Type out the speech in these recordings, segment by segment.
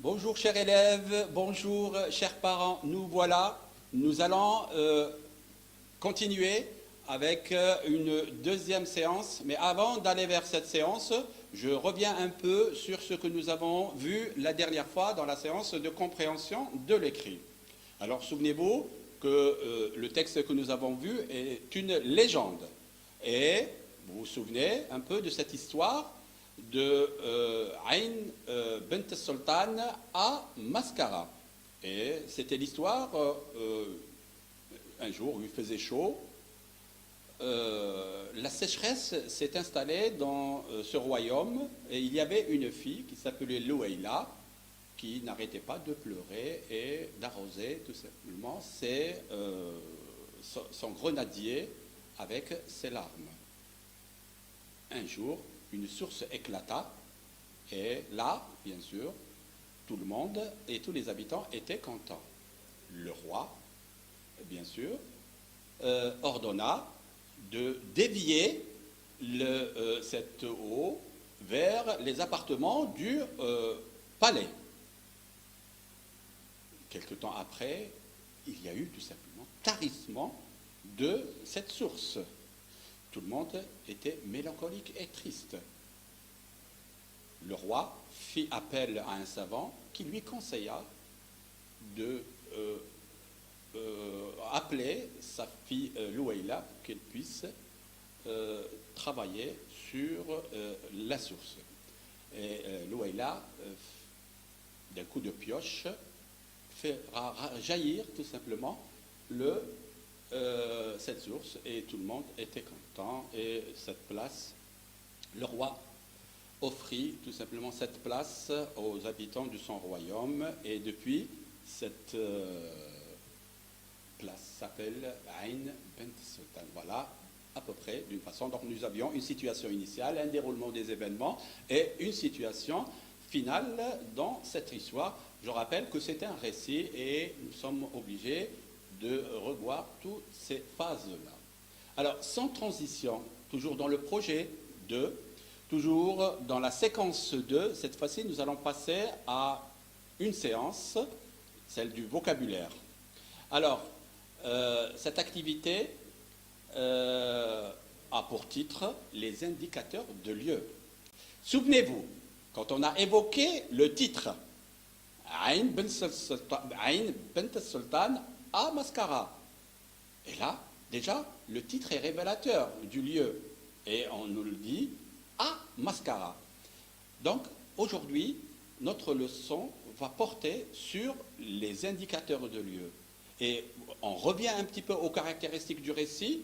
Bonjour chers élèves, bonjour chers parents, nous voilà, nous allons continuer avec une deuxième séance, mais avant d'aller vers cette séance, je reviens un peu sur ce que nous avons vu la dernière fois dans la séance de compréhension de l'écrit. Alors souvenez-vous que le texte que nous avons vu est une légende, et vous vous souvenez un peu de cette histoire de Aïn Bint Sultan à Mascara. Et c'était l'histoire, un jour où il faisait chaud, la sécheresse s'est installée dans ce royaume et il y avait une fille qui s'appelait Louaïla qui n'arrêtait pas de pleurer et d'arroser tout simplement son grenadier avec ses larmes. Un jour, une source éclata, et là, bien sûr, tout le monde et tous les habitants étaient contents. Le roi, bien sûr, ordonna de dévier cette eau vers les appartements du palais. Quelque temps après, il y a eu tout simplement tarissement de cette source. Tout le monde était mélancolique et triste. Le roi fit appel à un savant qui lui conseilla de appeler sa fille Louaïla pour qu'elle puisse travailler sur la source. Et Louaïla, d'un coup de pioche, fera jaillir tout simplement cette source et tout le monde était content et cette place, le roi offrit tout simplement cette place aux habitants de son royaume et depuis cette place s'appelle Aïn Bint Sultan. Voilà à peu près d'une façon. Donc nous avions une situation initiale, un déroulement des événements et une situation finale dans cette histoire. Je rappelle que c'est un récit et nous sommes obligés de revoir toutes ces phases-là. Alors, sans transition, toujours dans le projet 2, toujours dans la séquence 2, cette fois-ci, nous allons passer à une séance, celle du vocabulaire. Alors, cette activité a pour titre « Les indicateurs de lieu ». Souvenez-vous, quand on a évoqué le titre « Aïn Bint Sultan » à Mascara. Et là, déjà, le titre est révélateur du lieu. Et on nous le dit à Mascara. Donc, aujourd'hui, notre leçon va porter sur les indicateurs de lieu. Et on revient un petit peu aux caractéristiques du récit.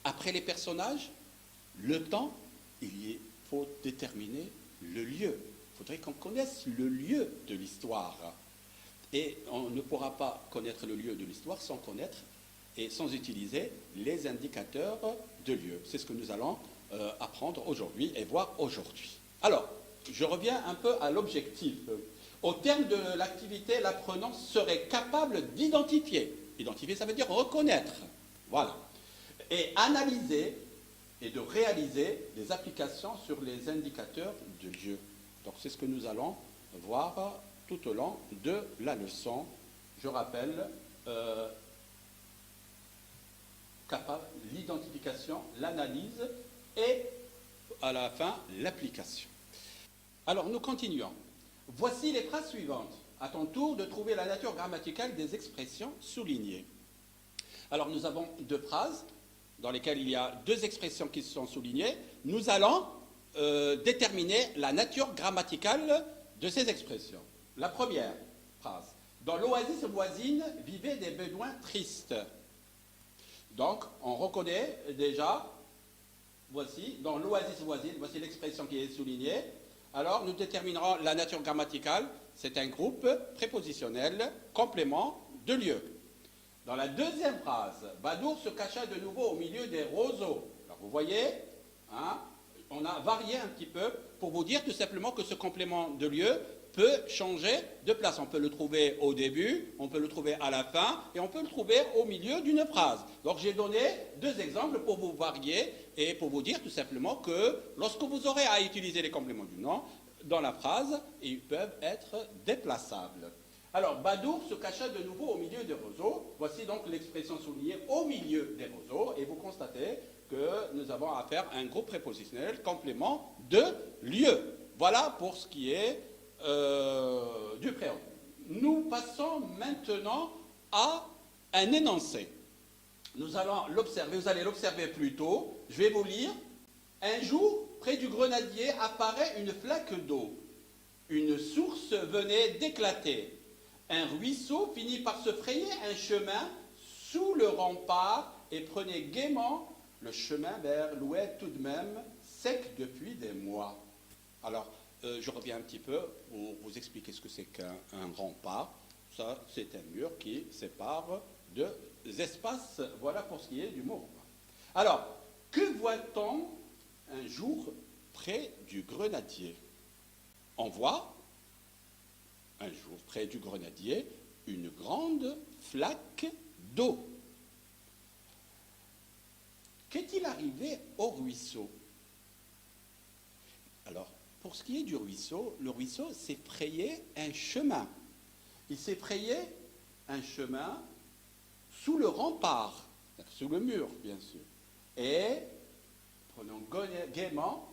Après les personnages, le temps, il faut déterminer le lieu. Il faudrait qu'on connaisse le lieu de l'histoire. Et on ne pourra pas connaître le lieu de l'histoire sans connaître et sans utiliser les indicateurs de lieu. C'est ce que nous allons apprendre aujourd'hui et voir aujourd'hui. Alors, je reviens un peu à l'objectif. Au terme de l'activité, l'apprenant serait capable d'identifier. Identifier, ça veut dire reconnaître. Voilà. Et analyser et de réaliser des applications sur les indicateurs de lieu. Donc, c'est ce que nous allons voir tout au long de la leçon. Je rappelle l'identification, l'analyse et à la fin l'application. Alors nous continuons. Voici les phrases suivantes. À ton tour de trouver la nature grammaticale des expressions soulignées. Alors nous avons deux phrases dans lesquelles il y a deux expressions qui sont soulignées. Nous allons déterminer la nature grammaticale de ces expressions. La première phrase. Dans l'oasis voisine vivaient des bédouins tristes. Donc, on reconnaît déjà, voici, dans l'oasis voisine, voici l'expression qui est soulignée. Alors, nous déterminerons la nature grammaticale. C'est un groupe prépositionnel, complément de lieu. Dans la deuxième phrase, Badour se cacha de nouveau au milieu des roseaux. Alors, vous voyez, hein, on a varié un petit peu pour vous dire tout simplement que ce complément de lieu peut changer de place. On peut le trouver au début, on peut le trouver à la fin, et on peut le trouver au milieu d'une phrase. Donc j'ai donné deux exemples pour vous varier et pour vous dire tout simplement que lorsque vous aurez à utiliser les compléments du nom dans la phrase, ils peuvent être déplaçables. Alors, Badour se cacha de nouveau au milieu des roseaux. Voici donc l'expression soulignée au milieu des roseaux, et vous constatez que nous avons affaire à un groupe prépositionnel complément de lieu. Voilà pour ce qui est du préambule. Nous passons maintenant à un énoncé. Nous allons l'observer, vous allez l'observer plus tôt. Je vais vous lire. Un jour, près du grenadier apparaît une flaque d'eau. Une source venait d'éclater. Un ruisseau finit par se frayer un chemin sous le rempart et prenait gaiement le chemin vers l'ouest tout de même, sec depuis des mois. Alors, je reviens un petit peu pour vous expliquer ce que c'est qu'un rempart. Ça, c'est un mur qui sépare deux espaces. Voilà pour ce qui est du mot rempart. Alors, que voit-on un jour près du grenadier? On voit un jour près du grenadier une grande flaque d'eau. Qu'est-il arrivé au ruisseau? Alors, pour ce qui est du ruisseau, le ruisseau s'est frayé un chemin. Il s'est frayé un chemin sous le rempart, sous le mur, bien sûr. Et, prenons gaiement,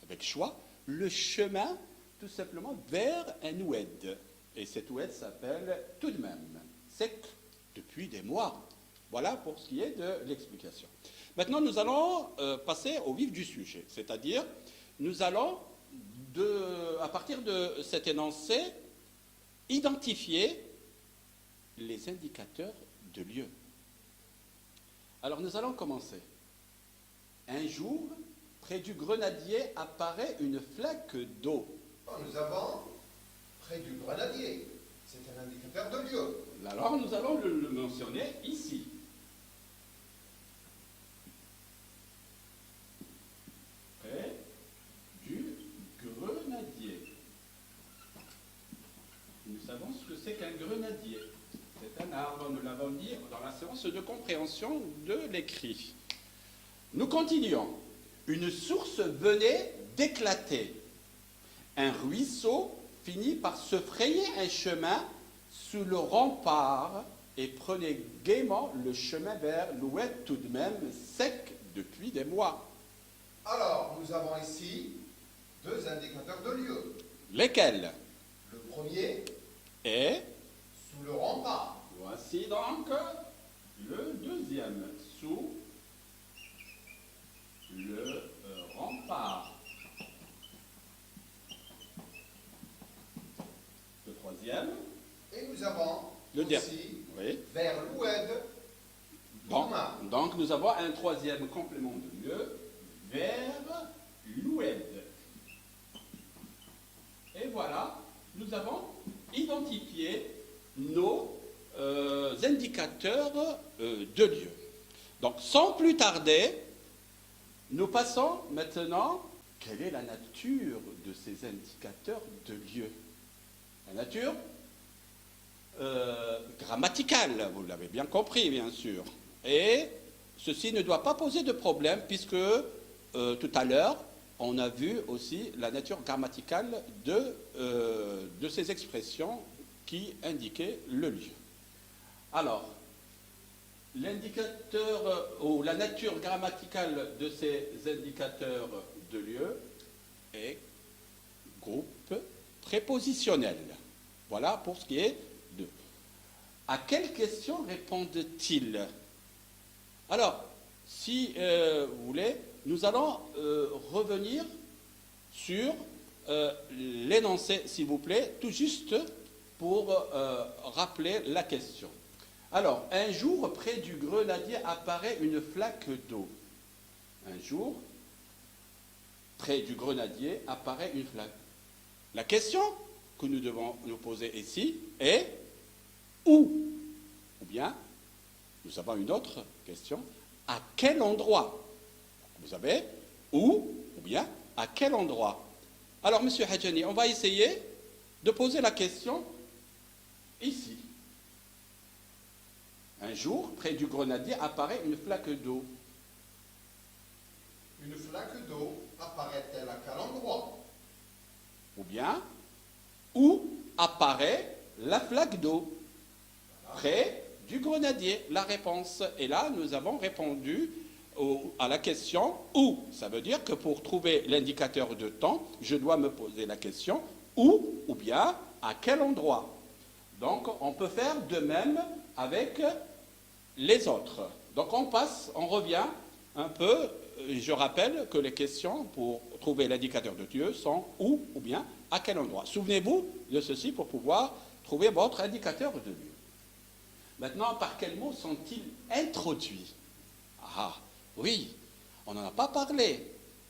avec choix, le chemin tout simplement vers un oued. Et cet oued s'appelle tout de même sec depuis des mois. Voilà pour ce qui est de l'explication. Maintenant, nous allons passer au vif du sujet, c'est-à-dire nous allons, à partir de cet énoncé, identifier les indicateurs de lieu. Alors, nous allons commencer. Un jour, près du grenadier apparaît une flaque d'eau. Nous avons près du grenadier. C'est un indicateur de lieu. Alors, nous allons le mentionner ici. Près du grenadier. Nous savons ce que c'est qu'un grenadier. C'est un arbre, nous l'avons dit dans la séance de compréhension de l'écrit. Nous continuons. Une source venait d'éclater. Un ruisseau finit par se frayer un chemin sous le rempart et prenait gaiement le chemin vers l'ouest tout de même sec depuis des mois. Alors, nous avons ici deux indicateurs de lieu. Lesquels? Le premier Et sous le rempart. voici donc le deuxième, sous le rempart. Le troisième. Et nous avons Le aussi oui. vers l'oued. Bon, donc nous avons un troisième complément de lieu vers l'oued. Et voilà, nous avons identifié nos indicateurs de lieu. Donc sans plus tarder, nous passons maintenant, quelle est la nature de ces indicateurs de lieu? La nature grammaticale, vous l'avez bien compris, bien sûr. Et ceci ne doit pas poser de problème, puisque tout à l'heure, on a vu aussi la nature grammaticale de ces expressions qui indiquaient le lieu. Alors, l'indicateur ou la nature grammaticale de ces indicateurs de lieu est groupe prépositionnel. Voilà pour ce qui est de. À quelle question répondent-ils? Alors, si vous voulez, nous allons revenir sur l'énoncé, s'il vous plaît, tout juste pour rappeler la question. Alors, un jour, près du grenadier apparaît une flaque d'eau. Un jour, près du grenadier apparaît une flaque. La question que nous devons nous poser ici est où? Ou bien, nous avons une autre question, à quel endroit? Vous savez, où ou bien à quel endroit? Alors, Monsieur Hadjani, on va essayer de poser la question ici. Un jour, près du grenadier, apparaît une flaque d'eau. Une flaque d'eau apparaît-elle à quel endroit? Ou bien, où apparaît la flaque d'eau? Près du grenadier. La réponse. Et là, nous avons répondu à la question où. Ça veut dire que pour trouver l'indicateur de temps, je dois me poser la question où ou bien à quel endroit. Donc, on peut faire de même avec les autres. Donc, on revient un peu. Je rappelle que les questions pour trouver l'indicateur de Dieu sont où ou bien à quel endroit. Souvenez-vous de ceci pour pouvoir trouver votre indicateur de Dieu. Maintenant, par quels mots sont-ils introduits? Ah, oui, on n'en a pas parlé.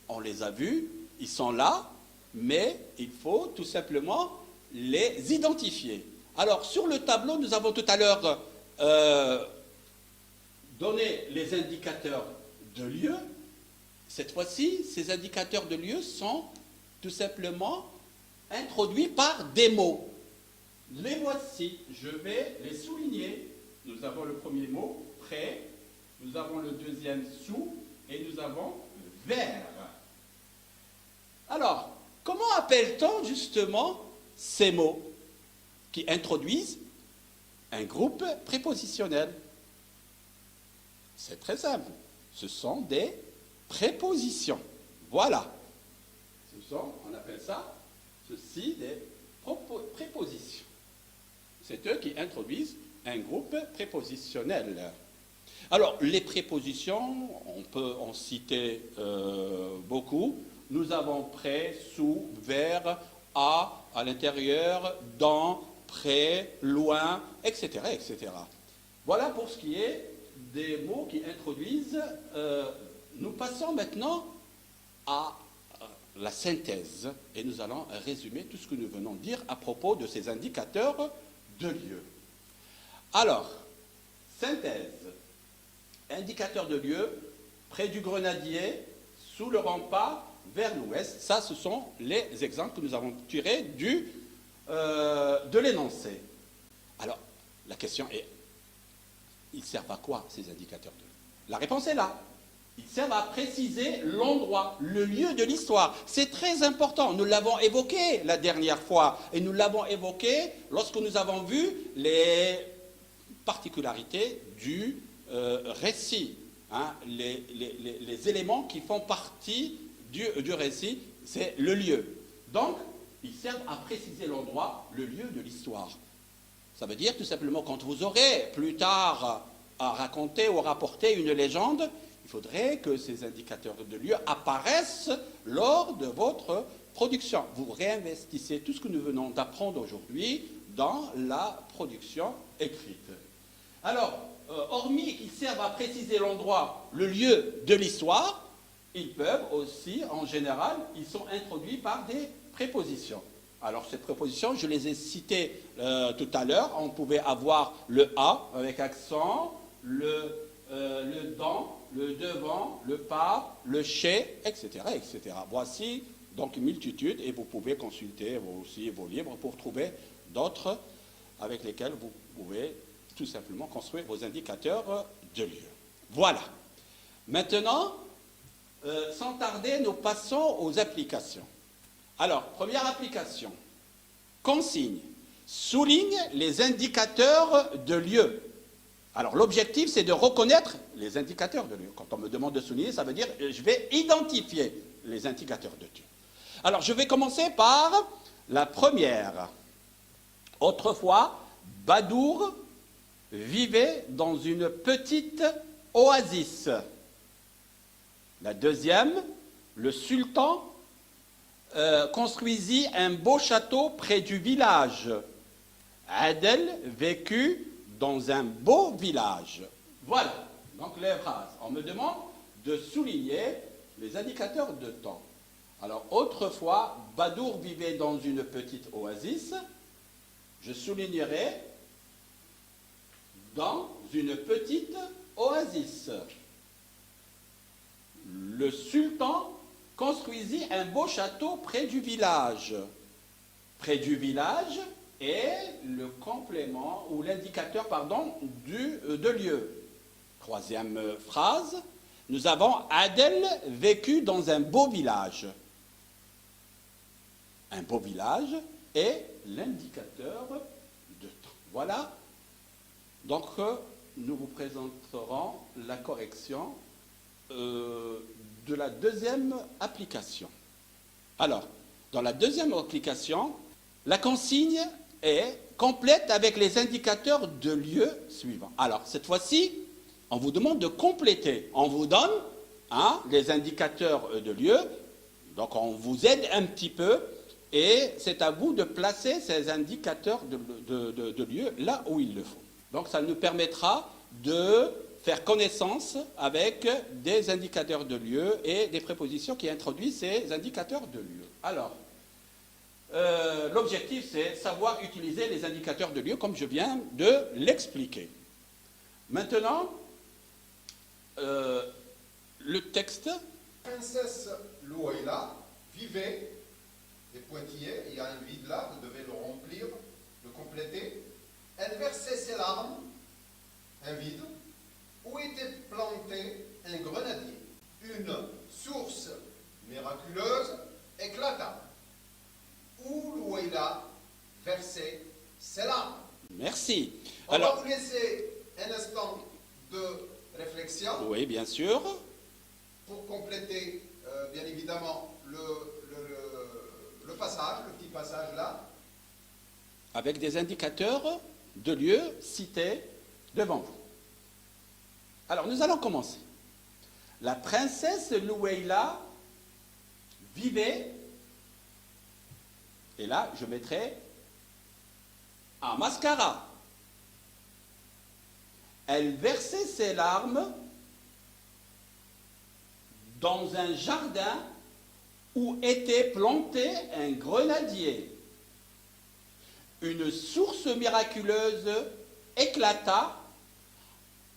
On les a vus, ils sont là, mais il faut tout simplement les identifier. Alors, sur le tableau, nous avons tout à l'heure donné les indicateurs de lieu. Cette fois-ci, ces indicateurs de lieu sont tout simplement introduits par des mots. Les voici, je vais les souligner. Nous avons le premier mot, près, nous avons le deuxième, sous, et nous avons vers. Alors, comment appelle-t-on justement ces mots qui introduisent un groupe prépositionnel? C'est très simple. Ce sont des prépositions. Voilà. On appelle ça, ceci, des prépositions. C'est eux qui introduisent un groupe prépositionnel. Alors, les prépositions, on peut en citer beaucoup. Nous avons près, sous, vers, à l'intérieur, dans, près, loin, etc., etc. Voilà pour ce qui est des mots qui introduisent. Nous passons maintenant à la synthèse et nous allons résumer tout ce que nous venons de dire à propos de ces indicateurs de lieu. Alors, synthèse. Indicateur de lieu, près du grenadier, sous le rempart, vers l'ouest. Ça, ce sont les exemples que nous avons tirés de l'énoncé. Alors, la question est, ils servent à quoi, ces indicateurs de lieu? La réponse est là. Ils servent à préciser l'endroit, le lieu de l'histoire. C'est très important. Nous l'avons évoqué la dernière fois. Et nous l'avons évoqué lorsque nous avons vu les particularités du récit. Hein, les éléments qui font partie du récit, c'est le lieu. Donc, ils servent à préciser l'endroit, le lieu de l'histoire. Ça veut dire tout simplement quand vous aurez plus tard à raconter ou rapporter une légende, il faudrait que ces indicateurs de lieu apparaissent lors de votre production. Vous réinvestissez tout ce que nous venons d'apprendre aujourd'hui dans la production écrite. Alors, hormis qu'ils servent à préciser l'endroit, le lieu de l'histoire, ils peuvent aussi, en général, ils sont introduits par des prépositions. Alors, ces prépositions, je les ai citées tout à l'heure. On pouvait avoir le « à » avec accent, le « dans », le « devant », le « par », le « chez », etc., etc. Voici donc une multitude et vous pouvez consulter vous aussi vos livres pour trouver d'autres avec lesquels vous pouvez tout simplement construire vos indicateurs de lieu. Voilà. Maintenant, sans tarder, nous passons aux applications. Alors, première application. Consigne. Souligne les indicateurs de lieu. Alors, l'objectif, c'est de reconnaître les indicateurs de lieu. Quand on me demande de souligner, ça veut dire je vais identifier les indicateurs de lieu. Alors, je vais commencer par la première. Autrefois, Badour vivait dans une petite oasis. La deuxième, le sultan construisit un beau château près du village. Adel vécut dans un beau village. Voilà, donc les phrases. On me demande de souligner les indicateurs de temps. Alors, autrefois, Badour vivait dans une petite oasis. Je soulignerai dans une petite oasis. Le sultan construisit un beau château près du village. près du village est le complément ou l'indicateur, pardon, de lieu. Troisième phrase, nous avons Adel vécu dans un beau village. Un beau village est l'indicateur de temps. Voilà. Donc, nous vous présenterons la correction de la deuxième application. Alors, dans la deuxième application, la consigne est complète avec les indicateurs de lieu suivants. Alors, cette fois-ci, on vous demande de compléter. On vous donne les indicateurs de lieu. Donc, on vous aide un petit peu. Et c'est à vous de placer ces indicateurs de lieu là où il le faut. Donc, ça nous permettra de faire connaissance avec des indicateurs de lieu et des prépositions qui introduisent ces indicateurs de lieu. Alors, l'objectif, c'est savoir utiliser les indicateurs de lieu comme je viens de l'expliquer. Maintenant, le texte. Princesse Louaïla vivait des pointillés, il y a un vide là, vous devez le remplir, le compléter. Elle versait ses larmes, un vide, où était planté un grenadier. Une source miraculeuse éclata, où Louaïla versait ses larmes. Merci. On va vous laisser un instant de réflexion. Oui, bien sûr. Pour compléter, bien évidemment, le passage, le petit passage là. Avec des indicateurs de lieu cités devant vous. Alors, nous allons commencer. La princesse Louaïla vivait, et là, je mettrai à Mascara. Elle versait ses larmes dans un jardin où était planté un grenadier. Une source miraculeuse éclata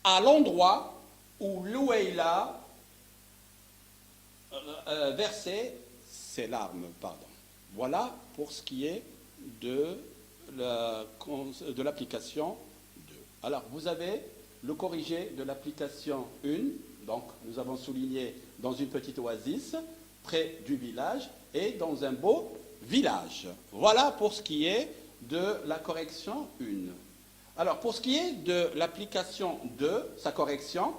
à l'endroit où Louaïla versait ses larmes. Voilà pour ce qui est de l'application 2. Alors, vous avez le corrigé de l'application 1. Donc, nous avons souligné dans une petite oasis, près du village et dans un beau village. Voilà pour ce qui est de la correction 1. Alors, pour ce qui est de l'application 2, sa correction,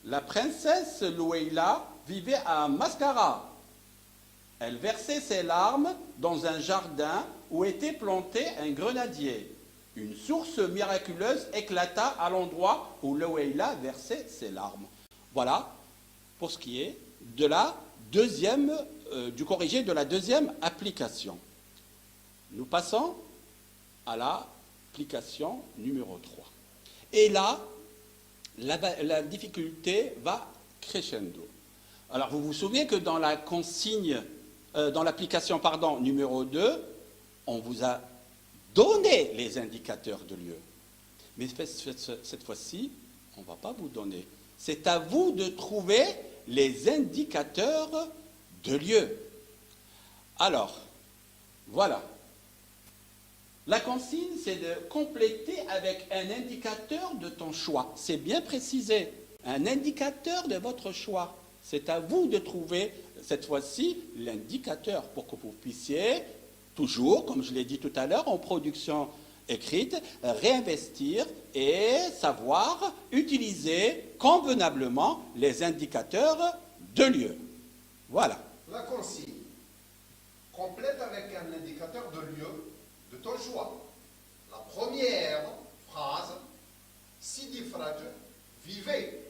la princesse Louaïla vivait à Mascara. Elle versait ses larmes dans un jardin où était planté un grenadier. Une source miraculeuse éclata à l'endroit où Louaïla versait ses larmes. Voilà pour ce qui est de la deuxième, du corrigé de la deuxième application. Nous passons à l'application numéro 3. Et là, la difficulté va crescendo. Alors, vous vous souvenez que dans la consigne, dans l'application numéro 2, on vous a donné les indicateurs de lieu. Mais cette fois-ci, on ne va pas vous donner. C'est à vous de trouver les indicateurs de lieu. Alors, voilà. La consigne, c'est de compléter avec un indicateur de ton choix. C'est bien précisé. Un indicateur de votre choix. C'est à vous de trouver, cette fois-ci, l'indicateur pour que vous puissiez, toujours, comme je l'ai dit tout à l'heure, en production écrite, réinvestir et savoir utiliser convenablement les indicateurs de lieu. Voilà. La consigne complète avec un indicateur de lieu de ton choix. La première phrase, Sidi Fraj vivait.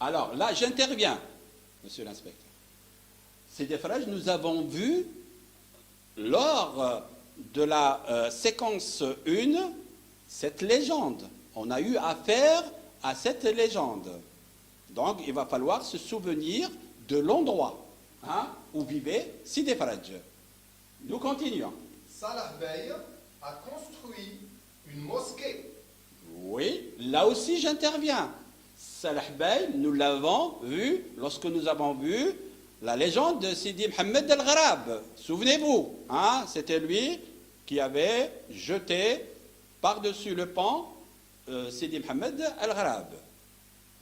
Alors là, j'interviens, monsieur l'inspecteur. Sidi Fraj, nous avons vu lors de la séquence 1 cette légende. On a eu affaire à cette légende. Donc, il va falloir se souvenir de l'endroit où vivait Sidi Fraj. Nous continuons. Salah Bey a construit une mosquée. Oui, là aussi j'interviens. Salah Bey, nous l'avons vu lorsque nous avons vu la légende de Sidi Mohamed El-Gharab. Souvenez-vous, c'était lui qui avait jeté par-dessus le pont Sidi Mohamed Al-Gharab.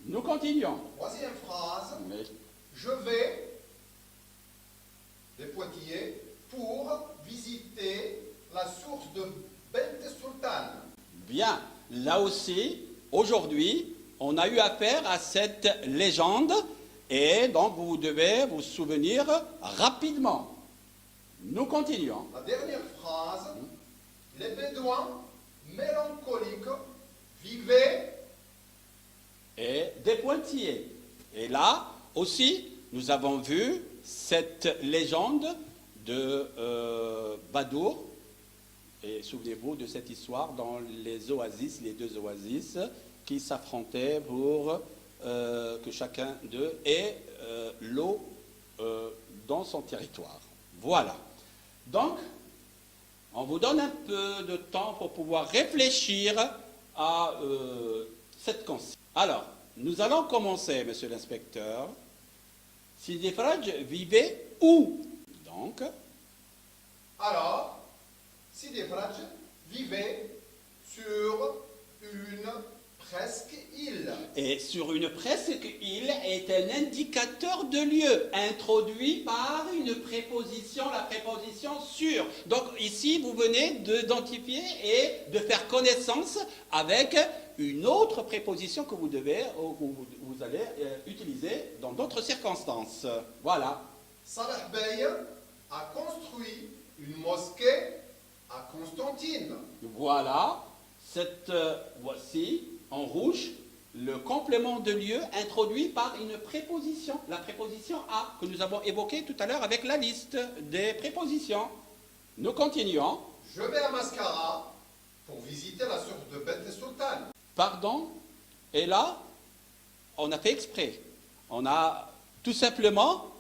Nous continuons. Troisième phrase. Mais Je vais des pointillés pour visiter la source de Bent Sultan. bien, là aussi, aujourd'hui, on a eu affaire à cette légende et donc vous devez vous souvenir rapidement. Nous continuons. La dernière phrase. Les Bédouins mélancoliques vivaient Et des pointillés. Et là aussi, nous avons vu cette légende de Badour. Et souvenez-vous de cette histoire dans les oasis, les deux oasis qui s'affrontaient pour que chacun d'eux ait l'eau dans son territoire. Voilà. Donc, on vous donne un peu de temps pour pouvoir réfléchir à cette consigne. Alors, nous allons commencer, monsieur l'inspecteur. Sidi Fraj vivait où? Donc, alors, Sidi Fraj vivait sur une presqu'île. et sur une presqu'île est un indicateur de lieu introduit par une préposition, la préposition sur. Donc ici, vous venez d'identifier et de faire connaissance avec une autre préposition que vous devez, vous allez utiliser dans d'autres circonstances. Voilà. Salah Bey a construit une mosquée à Constantine. Voilà. Voici en rouge le complément de lieu introduit par une préposition, la préposition à, que nous avons évoquée tout à l'heure avec la liste des prépositions. Nous continuons. Je vais à Mascara pour visiter la source de Bent Sultan. Pardon. Et là, on a fait exprès. On a tout simplement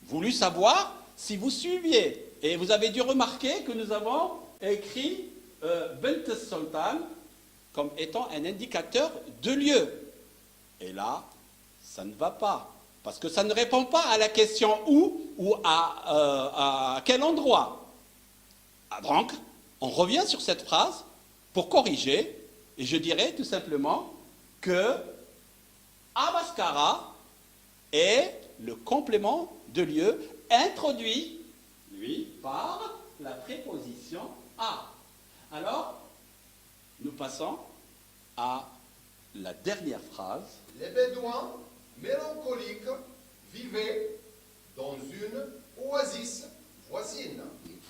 voulu savoir si vous suiviez. Et vous avez dû remarquer que nous avons écrit Bent Sultan comme étant un indicateur de lieu. Et là, ça ne va pas. Parce que ça ne répond pas à la question où ou à quel endroit. Donc, on revient sur cette phrase pour corriger. Et je dirais tout simplement que Abaskara est le complément de lieu introduit, lui, par la préposition à. Alors, nous passons à la dernière phrase. Les Bédouins mélancoliques vivaient dans une oasis voisine.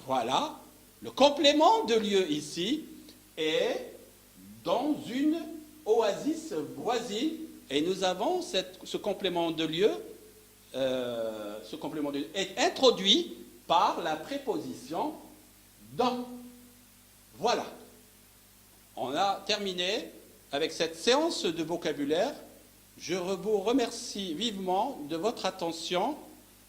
Voilà, le complément de lieu ici est dans une oasis voisine et nous avons ce complément de lieu, est introduit par la préposition dans. Voilà. On a terminé avec cette séance de vocabulaire. Je vous remercie vivement de votre attention.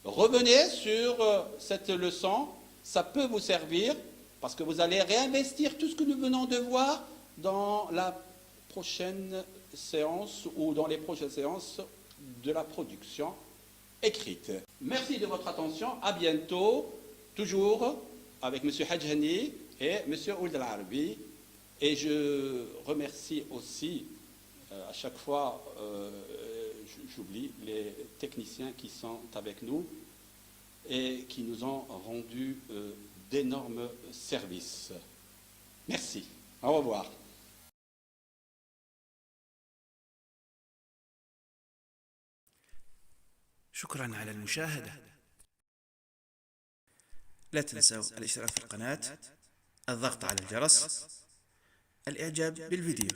Revenez sur cette leçon. Ça peut vous servir parce que vous allez réinvestir tout ce que nous venons de voir dans la prochaine séance ou dans les prochaines séances de la production écrite. Merci de votre attention. À bientôt. Toujours avec M. Hadjani et M. Ould Al-Arabi. Et je remercie aussi, à chaque fois, j'oublie, les techniciens qui sont avec nous et qui nous ont rendu d'énormes services. Merci. Au revoir. شكرا على المشاهدة. لا تنسوا الاشتراك في القناة، الضغط على الجرس، الإعجاب بالفيديو.